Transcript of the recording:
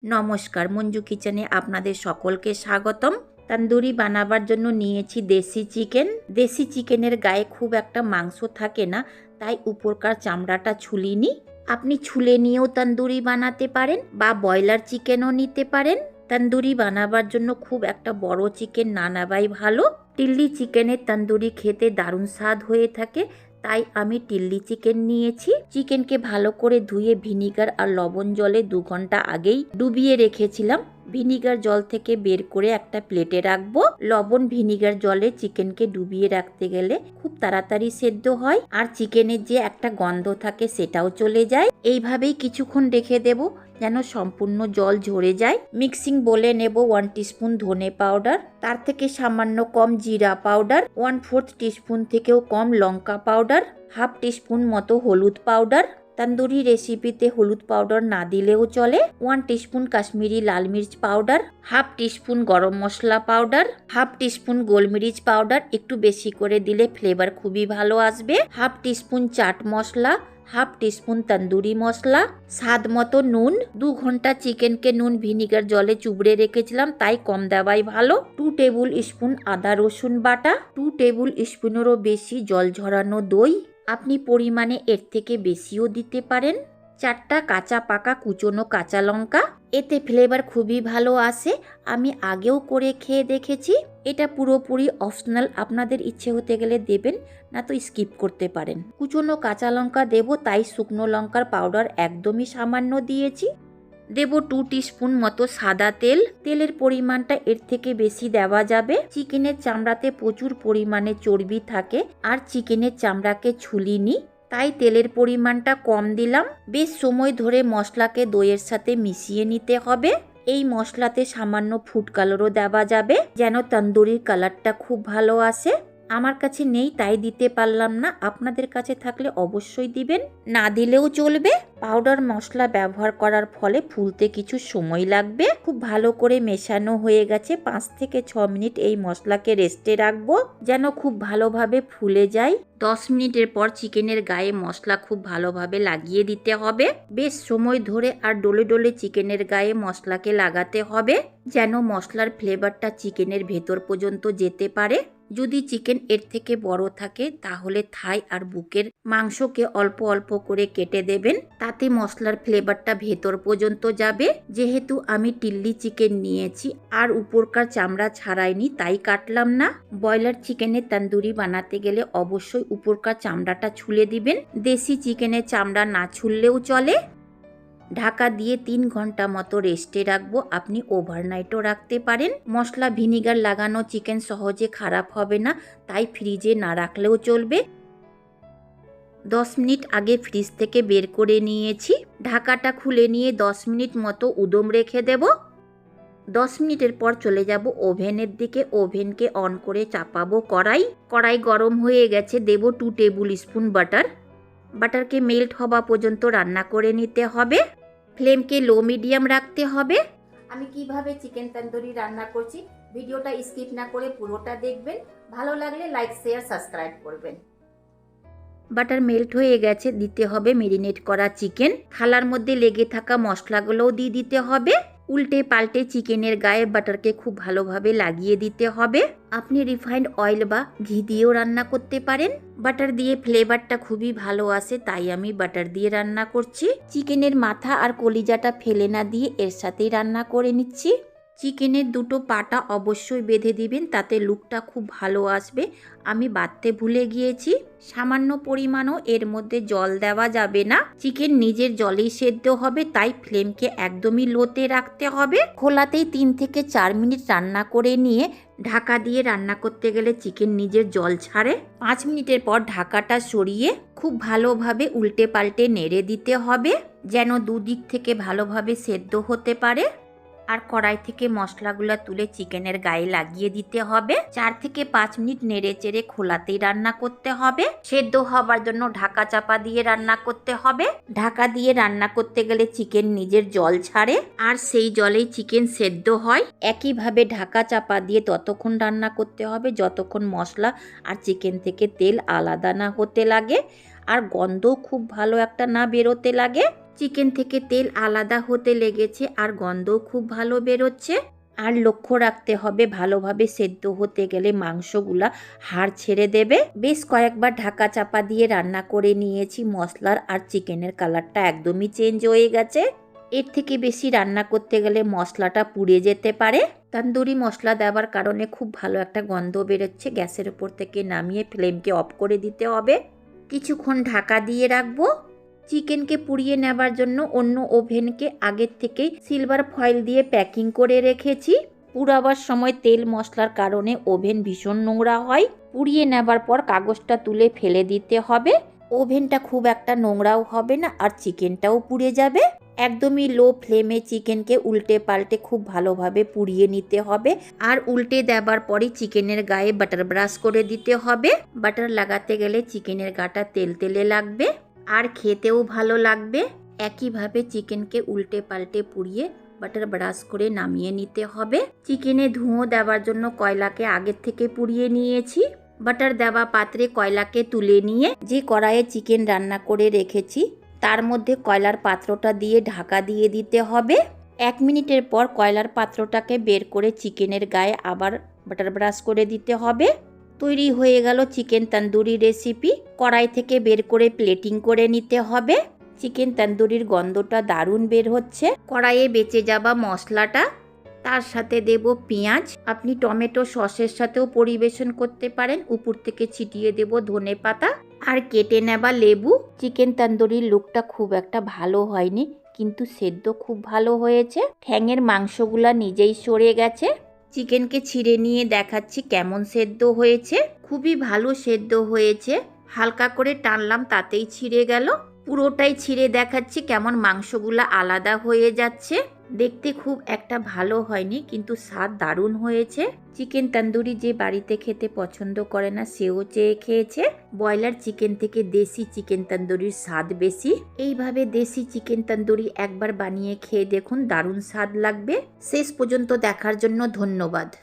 নমস্কার, মঞ্জু কিচেনে আপনাদের সকলকে স্বাগতম। তন্দুরি বানাবার জন্য নিয়েছি দেশি চিকেন। দেশি চিকেনের গায়ে খুব একটা মাংস থাকে না, তাই উপরকার চামড়াটা ছুলিনি। আপনি ছুলে নিয়েও তন্দুরি বানাতে পারেন বা ব্রয়লার চিকেনও নিতে পারেন। তন্দুরি বানাবার জন্য খুব একটা বড় চিকেন না নেওয়াই ভালো। টিল্লি চিকেনের তন্দুরি খেতে দারুণ স্বাদ হয়ে থাকে, তাই আমি টিল্লি চিকেন নিয়েছি। চিকেনকে ভালো করে ধুয়ে ভিনিগার আর লবণ জলে 2 ঘন্টা আগেই ডুবিয়ে রেখেছিলাম। ভিনিগার জল থেকে বের করে একটা প্লেটে রাখবো। লবণ ভিনিগার জলে চিকেনকে ডুবিয়ে রাখতে গেলে খুব তাড়াতাড়ি সেদ্ধ হয়, আর চিকেনের যে একটা গন্ধ থাকে সেটাও চলে যায়। এইভাবেই কিছুক্ষণ রেখে দেব যেন সম্পূর্ণ জল ঝরে যায়। মিক্সিং বলে নেব 1 টিস্পুন ধনে পাউডার, তার থেকে সামান্য কম জিরা পাউডার, 1/4 টিস্পুন থেকেও কম লঙ্কা পাউডার, 1/2 টিস্পুন মতো হলুদ পাউডার। তন্দুরি রেসিপিতে হলুদ পাউডার না দিলেও চলে। 1 টিস্পুন কাশ্মীরি লাল মির্চ পাউডার, 1/2 টিস্পুন গরম মশলা পাউডার, 1/2 টিস্পুন গোলমরিচ পাউডার, একটু বেশি করে দিলে ফ্লেভার খুবই ভালো আসবে। 1/2 টিস্পুন চাট মশলা, 1/2 টিস্পুন তন্দুরি মশলা, স্বাদ মতো নুন। 2 ঘন্টা চিকেনকে নুন ভিনিগার জলে চুবড়ে রেখেছিলাম, তাই কম দেওয়াই ভালো। 2 টেবিল স্পুন আদা রসুন বাটা, 2 টেবিল স্পুনেরও বেশি জল ঝরানো দই। আপনি পরিমাণে এর থেকে বেশিও দিতে পারেন। 4টা কাঁচা পাকা কুচনো কাঁচা লঙ্কা, এতে ফ্লেভার খুবই ভালো আসে। আমি আগেও করে খেয়ে দেখেছি। এটা পুরোপুরি অপশনাল, আপনাদের ইচ্ছে হতে গেলে দেবেন, না তো স্কিপ করতে পারেন। কুচনো কাঁচা লঙ্কা দেব, তাই শুকনো লঙ্কার পাউডার একদমই সামান্য দিয়েছি। দেব 2 টিস্পুন মতো সাদা তেল। তেলের পরিমাণটা এর থেকে বেশি দেওয়া যাবে। চিকেনের চামড়াতে প্রচুর পরিমাণে চর্বি থাকে, আর চিকেনের চামড়াকে ছুলিনি, তাই তেলের পরিমাণটা কম দিলাম। বেশ সময় ধরে মশলাকে দইয়ের সাথে মিশিয়ে নিতে হবে। এই মশলাতে সামান্য ফুড কালারও দেওয়া যাবে, যেন তন্দুরির কালারটা খুব ভালো আসে। আমার কাছে নেই তাই দিতে পারলাম না, আপনাদের কাছে থাকলে অবশ্যই দিবেন, না দিলেও চলবে। পাউডার মশলা ব্যবহার করার ফলে ফুলতে কিছু সময় লাগবে। খুব ভালো করে মেশানো হয়ে গেছে। 5 থেকে 6 মিনিট এই মশলাকে রেস্টে রাখবো, যেন খুব ভালোভাবে ফুলে যায়। 10 মিনিটের পর চিকেনের গায়ে মশলা খুব ভালোভাবে লাগিয়ে দিতে হবে। বেশ সময় ধরে আর ডলে ডলে চিকেনের গায়ে মশলাকে লাগাতে হবে, যেন মশলার ফ্লেভারটা চিকেনের ভেতর পর্যন্ত যেতে পারে। যদি চিকেন এর থেকে বড় থাকে তাহলে থাই আর বুকের মাংসকে অল্প অল্প করে কেটে দেবেন, তাতে মশলার ফ্লেভারটা ভেতর পর্যন্ত যাবে। যেহেতু আমি টিল্লি চিকেন নিয়েছি আর উপরকার চামড়া ছাড়াইনি, তাই কাটলাম না। ব্রয়লার চিকেনের তন্দুরি বানাতে গেলে অবশ্যই উপরকার চামড়াটা ছুলে দিবেন। দেশি চিকেনের চামড়া না ছুললেও চলে। ঢাকা দিয়ে 3 ঘন্টা মতো রেস্টে রাখবো। আপনি ওভারনাইটও রাখতে পারেন। মশলা ভিনিগার লাগানো চিকেন সহজে খারাপ হবে না, তাই ফ্রিজে না রাখলেও চলবে। 10 মিনিট আগে ফ্রিজ থেকে বের করে নিয়েছি। ঢাকাটা খুলে নিয়ে 10 মিনিট মতো উদম রেখে দেব। 10 মিনিটের পর চলে যাব ওভেনের দিকে। ওভেনকে অন করে চাপাবো কড়াই গরম হয়ে গেছে। দেব 2 টেবিল স্পুন বাটার। বাটারকে মেল্ট হওয়া পর্যন্ত রান্না করে নিতে হবে। ফ্লেমকে লো মিডিয়াম রাখতে হবে। আমি কিভাবে চিকেন তন্দুরি রান্না করছি ভিডিওটা স্কিপ না করে পুরোটা দেখবেন। ভালো লাগলে লাইক শেয়ার সাবস্ক্রাইব করবেন। বাটার মেল্ট হয়ে গেছে, দিতে হবে মেরিনেট করা চিকেন। থালার মধ্যে লেগে থাকা মশলাগুলোও দিয়ে দিতে হবে। উল্টে পাল্টে চিকেনের গায়ে বাটারকে খুব ভালোভাবে লাগিয়ে দিতে হবে। আপনি রিফাইন্ড অয়েল বা ঘি দিয়েও রান্না করতে পারেন। বাটার দিয়ে ফ্লেভারটা খুবই ভালো আসে, তাই আমি বাটার দিয়ে রান্না করছি। চিকেনের মাথা আর কলিজাটা ফেলে না দিয়ে এর সাথেই রান্না করে নিচ্ছি। চিকেনের দুটো পাটা অবশ্যই বেঁধে দিবেন, তাতে লুকটা খুব ভালো আসবে। আমি বাঁধতে ভুলে গিয়েছি। সামান্য পরিমাণও এর মধ্যে জল দেওয়া যাবে না। চিকেন নিজের জলেই সেদ্ধ হবে, তাই ফ্লেমকে একদমই লোতে রাখতে হবে। খোলাতেই 3 থেকে 4 মিনিট রান্না করে নিয়ে ঢাকা দিয়ে রান্না করতে গেলে চিকেন নিজের জল ছাড়ে। 5 মিনিটের পর ঢাকাটা সরিয়ে খুব ভালোভাবে উল্টে পাল্টে নেড়ে দিতে হবে, যেন দুদিক থেকে ভালোভাবে সেদ্ধ হতে পারে। আর কড়াই থেকে মশলাগুলো তুলে চিকেনের গায়ে লাগিয়ে দিতে হবে। 4 থেকে 5 মিনিট নেড়ে চেড়ে খোলাতেই রান্না করতে হবে। সেদ্ধ হবার জন্য ঢাকা চাপা দিয়ে রান্না করতে হবে। ঢাকা দিয়ে রান্না করতে গেলে চিকেন নিজের জল ছাড়ে, আর সেই জলেই চিকেন সেদ্ধ হয়। একইভাবে ঢাকা চাপা দিয়ে ততক্ষণ রান্না করতে হবে যতক্ষণ মশলা আর চিকেন থেকে তেল আলাদা না হতে লাগে। আর গন্ধও খুব ভালো একটা না বেরোতে লাগে। চিকেন থেকে তেল আলাদা হতে লেগেছে আর গন্ধও খুব ভালো বেরোচ্ছে। আর লক্ষ্য রাখতে হবে ভালোভাবে সেদ্ধ হতে গেলে মাংসগুলা হাড় ছেড়ে দেবে। বেশ কয়েকবার ঢাকা চাপা দিয়ে রান্না করে নিয়েছি। মশলার আর চিকেনের কালারটা একদমই চেঞ্জ হয়ে গেছে। এর থেকে বেশি রান্না করতে গেলে মশলাটা পুড়ে যেতে পারে। তন্দুরি মশলা দেওয়ার কারণে খুব ভালো একটা গন্ধ বেরোচ্ছে। গ্যাসের উপর থেকে নামিয়ে ফ্লেমকে অফ করে দিতে হবে। কিছুক্ষণ ঢাকা দিয়ে রাখবো। চিকেনকে পুড়িয়ে নেবার জন্য অন্য ওভেনকে আগের থেকেই সিলভার ফয়েল দিয়ে প্যাকিং করে রেখেছি। পুড়াবার সময় তেল মশলার কারণে ওভেন ভীষণ নোংরা হয়। পুড়িয়ে নেবার পর কাগজটা তুলে ফেলে দিতে হবে। ওভেনটা খুব একটা নোংরাও হবে না আর চিকেনটাও পুড়ে যাবে। একদমই লো ফ্লেমে চিকেনকে উল্টে পাল্টে খুব ভালোভাবে পুড়িয়ে নিতে হবে। আর উল্টে দেবার পরই চিকেনের গায়ে বাটার ব্রাশ করে দিতে হবে। বাটার লাগাতে গেলে চিকেনের গাটা তেলতেলে লাগবে আর খেতেও ভালো লাগবে। একইভাবে চিকেনকে উল্টে পাল্টে পুড়িয়ে বাটার ব্রাশ করে নামিয়ে নিতে হবে। চিকেনে ধুঁয়ো দেওয়ার জন্য কয়লাকে আগের থেকে পুড়িয়ে নিয়েছি। বাটার দেওয়া পাত্রে কয়লাকে তুলে নিয়ে যে কড়াইয়ে চিকেন রান্না করে রেখেছি তার মধ্যে কয়লার পাত্রটা দিয়ে ঢাকা দিয়ে দিতে হবে। 1 মিনিটের পর কয়লার পাত্রটাকে বের করে চিকেনের গায়ে আবার বাটার ব্রাশ করে দিতে হবে। তৈরি হয়ে গেল চিকেন তন্দুরি রেসিপি। কড়াই থেকে বের করে প্লেটিং করে নিতে হবে। চিকেন তন্দুরির গন্ধটা দারুণ বের হচ্ছে। কড়াইয়ে বেঁচে যাওয়া মশলাটা, তার সাথে দেব পেঁয়াজ। আপনি টমেটো সসের সাথেও পরিবেশন করতে পারেন। উপর থেকে ছিটিয়ে দেব ধনেপাতা আর কেটে নেওয়া লেবু। চিকেন তন্দুরির লুকটা খুব একটা ভালো হয়নি, কিন্তু সেদ্ধ খুব ভালো হয়েছে। ঠ্যাঙের মাংসগুলা নিজেই সরে গেছে। চিকেনকে ছিঁড়ে নিয়ে দেখাচ্ছি কেমন সেদ্ধ হয়েছে। খুবই ভালো সেদ্ধ হয়েছে। হালকা করে টানলাম তাতেই ছিঁড়ে গেল। পুরোটাই ছিঁড়ে দেখাচ্ছি কেমন মাংসগুলা আলাদা হয়ে যাচ্ছে। দেখতে খুব একটা ভালো হয়নি, কিন্তু স্বাদ দারুণ হয়েছে। চিকেন তন্দুরি যে বাড়িতে খেতে পছন্দ করে না সেও চেয়ে খেয়েছে। ব্রয়লার চিকেন থেকে দেশি চিকেন তন্দুরির স্বাদ বেশি। এইভাবে দেশি চিকেন তন্দুরি একবার বানিয়ে খেয়ে দেখুন, দারুণ স্বাদ লাগবে। শেষ পর্যন্ত দেখার জন্য ধন্যবাদ।